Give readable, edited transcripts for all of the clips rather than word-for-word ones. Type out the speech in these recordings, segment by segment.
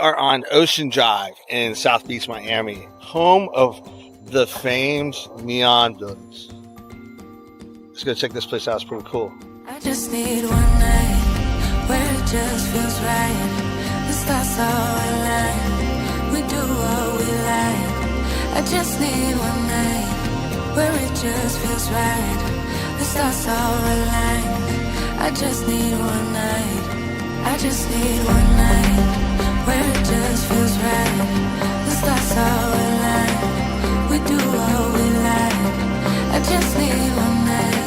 are on Ocean Drive in South Beach, Miami, home of the famed neon buildings. Let's go check this place out. It's pretty cool. I just need one night where it just feels right. The stars all align. We do what we like. I just need one night where it just feels right. The stars all align. I just need one night. I just need one night where it just feels right. The stars all align. We do what we like. I just need one night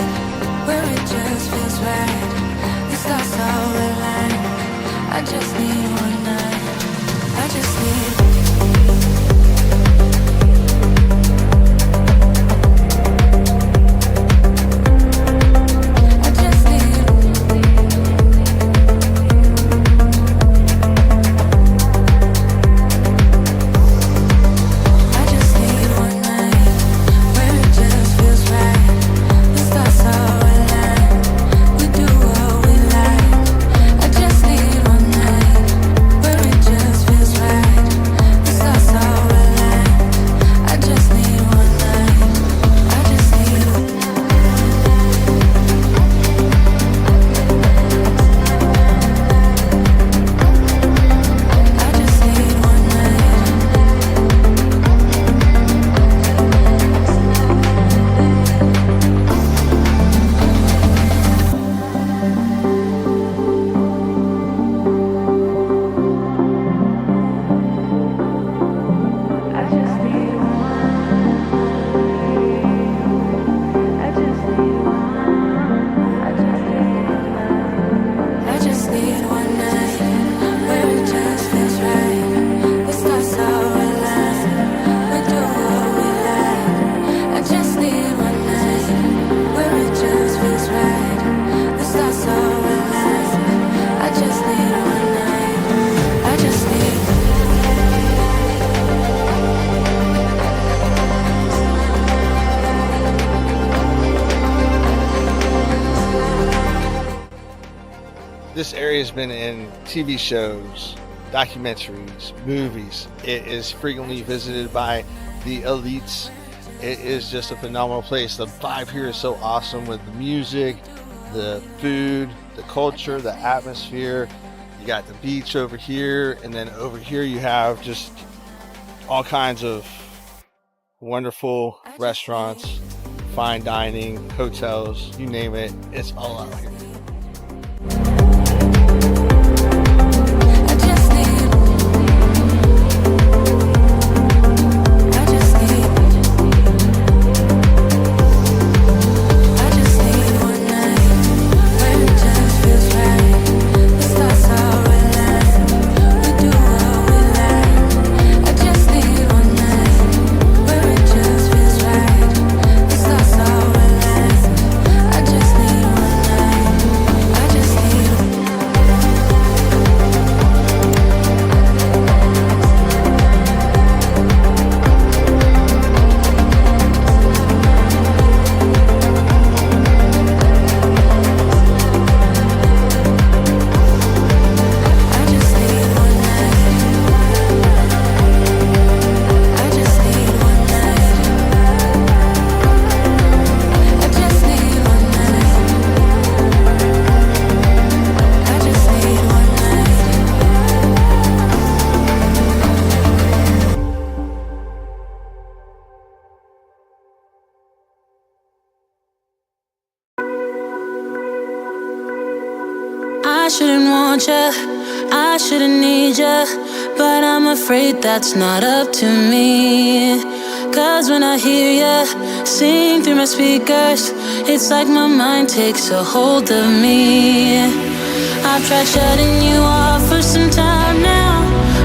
where it just feels right. The stars all align. I just need one night. I just need. This area has been in TV shows, documentaries, movies. It is frequently visited by the elites. It is just a phenomenal place. The vibe here is so awesome with the music, the food, the culture, the atmosphere. You got the beach over here, and then over here you have just all kinds of wonderful restaurants, fine dining, hotels, you name it. It's all out here. I shouldn't want ya, I shouldn't need ya, but I'm afraid that's not up to me. Cause when I hear ya sing through my speakers, it's like my mind takes a hold of me. I've tried shutting you off for some time now,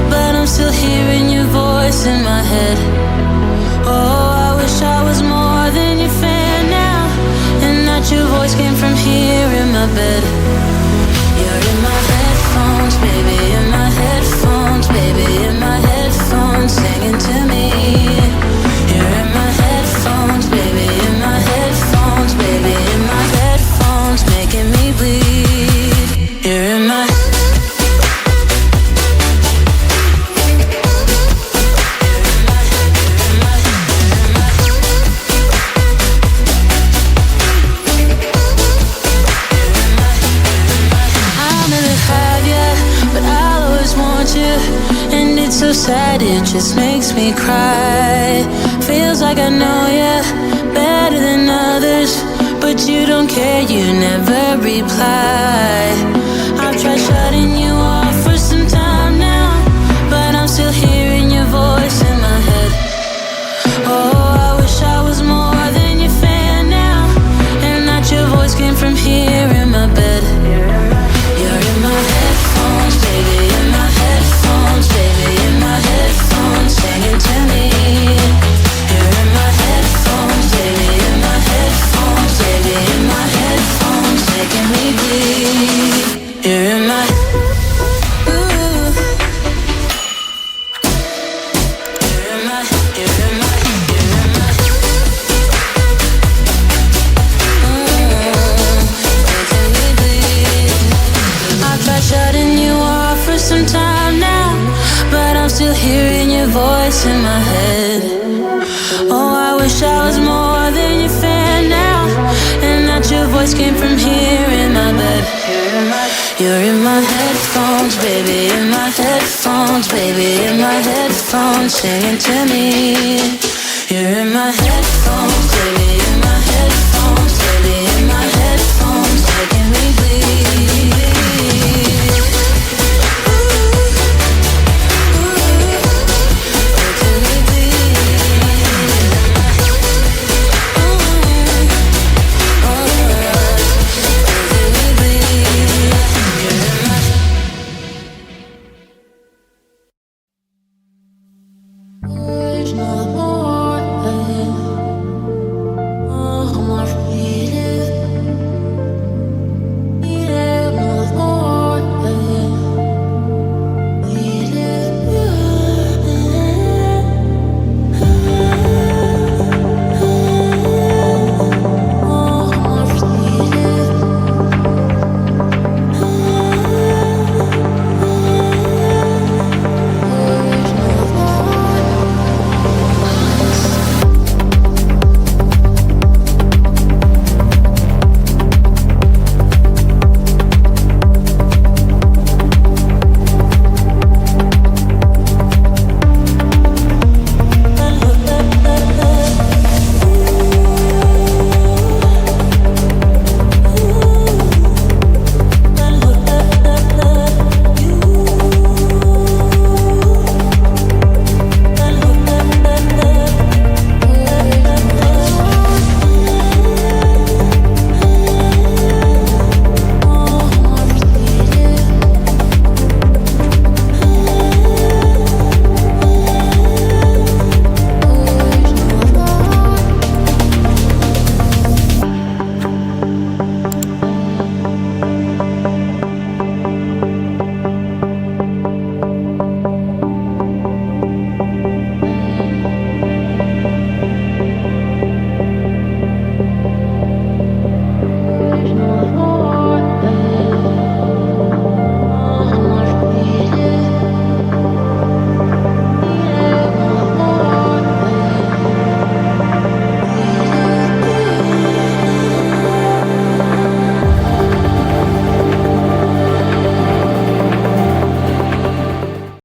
but I'm still hearing your voice in my head. Oh, I wish I was more than your fan now, and that your voice came from here in my bed. You're in my headphones, baby, in my headphones, baby, in my headphones, singing to me. You're in my headphones, baby, in my headphones, baby, in my headphones, making me bleed. You're in my so sad, it just makes me cry. Feels like I know you better than others, but you don't care, you never reply. I've tried shutting you off for some time now, but I'm still hearing your voice in my head. Oh, I wish I was more than your fan now, and that your voice came from here in my bed. You're in my headphones, baby, in my headphones, baby, in my headphones, singing to me. You're in my headphones, baby, in my headphones, baby, in my headphones, making me bleed. You're in my shutting you off for some time now, but I'm still hearing your voice in my head. Oh, I wish I was more than your fan now, and that your voice came from here in my bed. You're in my headphones, baby, in my headphones, baby, in my headphones, singing to me. You're in my headphones,